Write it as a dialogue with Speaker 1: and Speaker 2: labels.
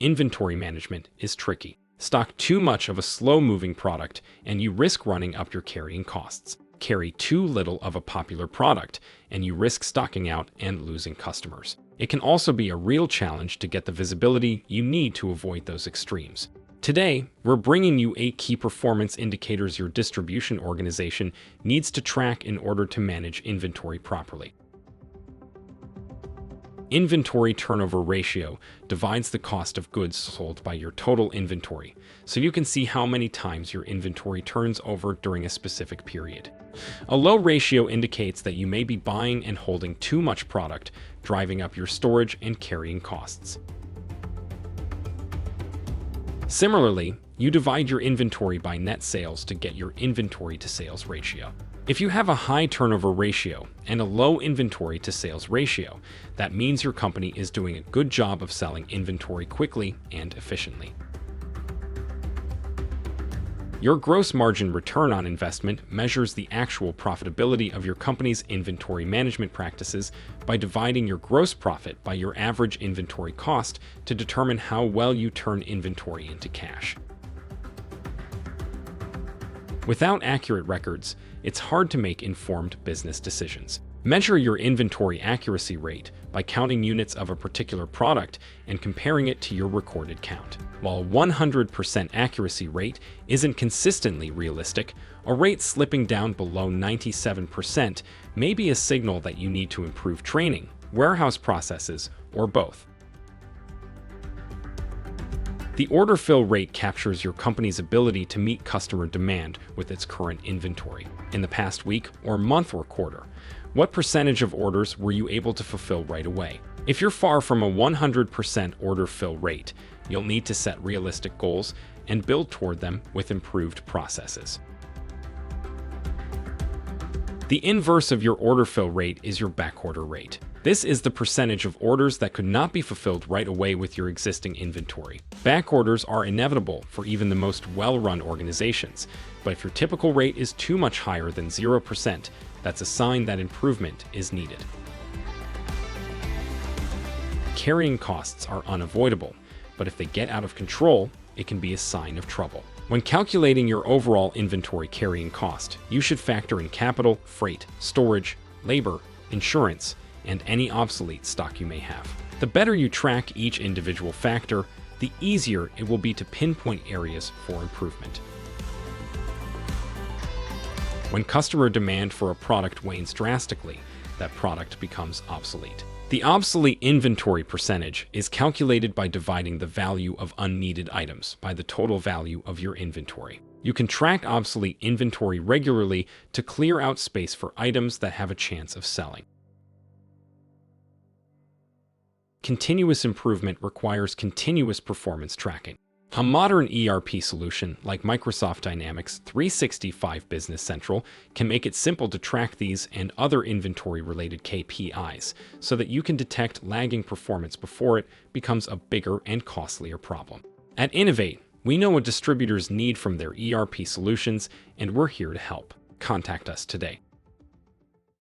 Speaker 1: Inventory management is tricky. Stock too much of a slow-moving product, and you risk running up your carrying costs. Carry too little of a popular product, and you risk stocking out and losing customers. It can also be a real challenge to get the visibility you need to avoid those extremes. Today, we're bringing you 8 key performance indicators your distribution organization needs to track in order to manage inventory properly. Inventory turnover ratio divides the cost of goods sold by your total inventory, so you can see how many times your inventory turns over during a specific period. A low ratio indicates that you may be buying and holding too much product, driving up your storage and carrying costs. Similarly, you divide your inventory by net sales to get your inventory to sales ratio. If you have a high turnover ratio and a low inventory to sales ratio, that means your company is doing a good job of selling inventory quickly and efficiently. Your gross margin return on investment measures the actual profitability of your company's inventory management practices by dividing your gross profit by your average inventory cost to determine how well you turn inventory into cash. Without accurate records, it's hard to make informed business decisions. Measure your inventory accuracy rate by counting units of a particular product and comparing it to your recorded count. While 100% accuracy rate isn't consistently realistic, a rate slipping down below 97% may be a signal that you need to improve training, warehouse processes, or both. The order fill rate captures your company's ability to meet customer demand with its current inventory. In the past week or month or quarter, what percentage of orders were you able to fulfill right away? If you're far from a 100% order fill rate, you'll need to set realistic goals and build toward them with improved processes. The inverse of your order fill rate is your backorder rate. This is the percentage of orders that could not be fulfilled right away with your existing inventory. Back orders are inevitable for even the most well-run organizations, but if your typical rate is too much higher than 0%, that's a sign that improvement is needed. Carrying costs are unavoidable, but if they get out of control, it can be a sign of trouble. When calculating your overall inventory carrying cost, you should factor in capital, freight, storage, labor, insurance, and any obsolete stock you may have. The better you track each individual factor, the easier it will be to pinpoint areas for improvement. When customer demand for a product wanes drastically, that product becomes obsolete. The obsolete inventory percentage is calculated by dividing the value of unneeded items by the total value of your inventory. You can track obsolete inventory regularly to clear out space for items that have a chance of selling. Continuous improvement requires continuous performance tracking. A modern ERP solution like Microsoft Dynamics 365 Business Central can make it simple to track these and other inventory-related KPIs so that you can detect lagging performance before it becomes a bigger and costlier problem. At Innovate, we know what distributors need from their ERP solutions, and we're here to help. Contact us today.